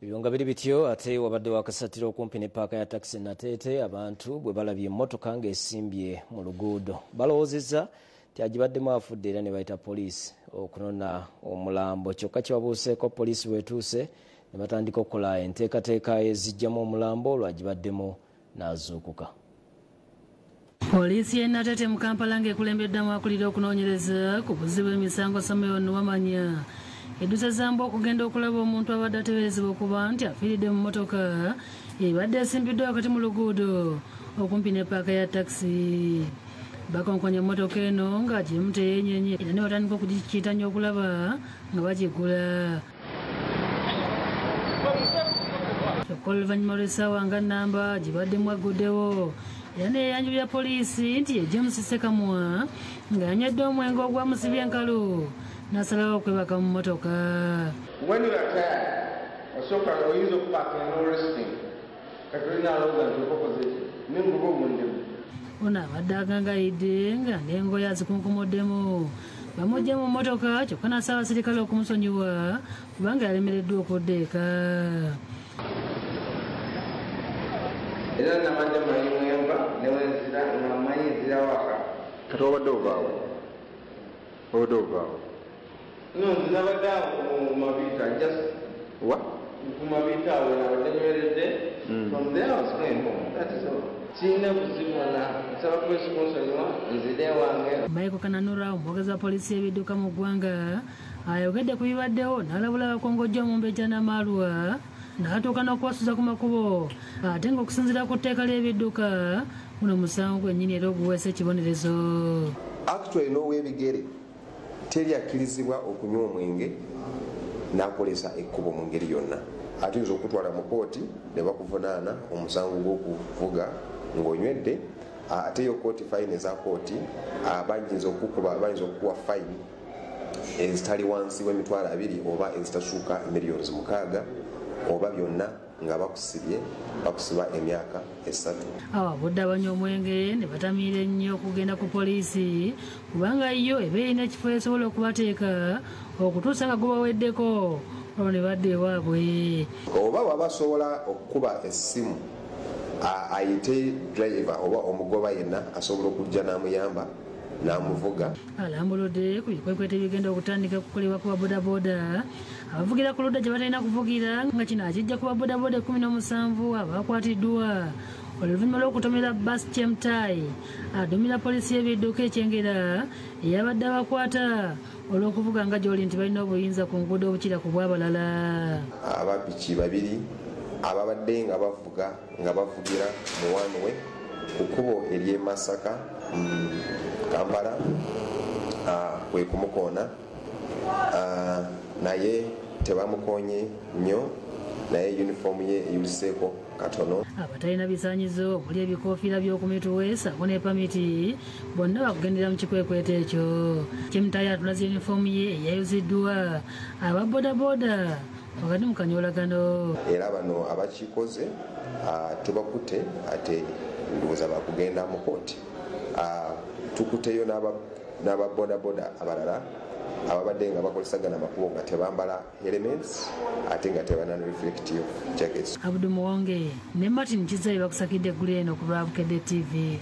Ebyo biri bityo ate wabadde wakasatira okumpi ne paaka ya taxi Nateete abantu bwe balabye emmotoka ng'esimbye mu luguudo. Balowoozezza nti agibaddemu afudde era ne bayita poliisi okunona omulambo. Kyokka kyebabuuseeko poliisi wetuuse ne batandika okukola enteekateeka ezijjamu omulambo lwagibaddemu n'azuukuka. Poliisi y'e Nateete mu Kampala ng'ekulembeddemu akulira okunoonyereza ku buzibu emisango Samuel Wamanya eddusa Zambo okugenda okulaba omuntu abadde ateeberezebwa okuba nti afiiridde mu mmotoka ebadde esimbiddwa wakati mu luguudo okumpi ne paaka ya taxi. Bakonkonya emmotoka eno ng'agimu teyeenyenye era ne batandika okugikiitanya okulaba nga bagigula. Kyokka oluvannyuma lw'essaawa nga nnamba gibaddemu agguddewo era neyeyanjulira poliisi nti ye James Sekamwa nga yanywedde omwenge ogwamusibye enkalu n'asalawo okwebaka mu mmotoka. When you are tired, osooka oyinza okupaaka no resting kati olina alowooza nti okokozeki n'enguba omunnemu. Ono abadde agangayidde nga n'engoye azikunkumoddemu bamugye mu mmotoka kyokka n'asaba abasirikale okumusonyiwa kubanga yalemereddwa okudda eka. Era namadde manyi mwemba newenzira nga manyi nzira waka. Kati obadde ovaawo? Obadde ovaawo? No, nabadde awo mu Mabita, just What? ku Mabita awo nabadde nyweredde. From there I was going home. That is all. Sirina buzibu bwonna nsaba poliisi kunsonyiwa nzire ewange. Michael Kananura omwogezi wa poliisi y'ebidduka mu ggwanga ayogedde ku bibaddewo n'alabula abakongojja Omumbejja n'Amalwa n'atuuka n'okubasuza ku makubo ate ng'okusinziira ku tteeka ly'ebidduka guno musango gwennyini era oguweesa ekibonerezo. Actually n'ow'ebigere teri akkirizibwa okunywa omwenge n'akolesa ekkubo mu ngeri yonna. Atuyinza okutwala mu kooti ne bakuvunaana omusango gw'okuvuga ng'onywedde ate yo kooti fayini eza kooti bayinza okukuwa fayini ezitali wansi w'emitwalo 2 oba ezitasukka miliyoni 6 oba byonna nga bakusiba emyaka 3. Ababudde abanywa omwenge ne batamiira ennyo okugenda ku poliisi kubanga yo eba erina ekifo esobola okubateeka okutuusa nga gubaweddeko olwo ne badda ewaabwe. Oba baba basobola okukuba essimu ayite driver oba omugoba yenna asobola okujja n'amuyamba n'amuvuga. Alambuludde ku bikwekweta ebigenda okutandika kukolebwa ku babodaboda abavugira ku ludda gye batalina kuvugira nga kino akijja ku babodaboda 17 abakwatiddwa oluvannyuma lw'okutomera Bass Chemtai adumira poliisi y'ebidduka ekyengera eyabadde abakwata olw'okuvuga nga gy'oli nti balina obuyinza ku nguudo obukira ku bw'abalala. Abapiki 2 ababadde nga bavugira mu wanwe ku kkubo ery'e Masaka Kampala kwe kumukoona naye tebamukonye nnyo naye yunifoomu ye eyuliseeko katono. Abatalina bisaanyizo omuli ebikoofiira by'okumitwe ssaako ne pamiti bonna bakugendera mu kikwekweto ekyo. Chemtai atulaze yunifoomu ye eyayuziddwa aba bodaboda wakati mu kanyoolagano. Era bano abakikoze tubakutte ate ndowooza bakugenda mu kooti. Tukuteyo n'ababodaboda abalala ababadde nga bakolesagana amakubo nga tebambala elements ate nga tebana reflective jackets. Abdul Muwonge ne Martin Kizayi bakusakidde eggulu eno ku lwa Bukedde TV.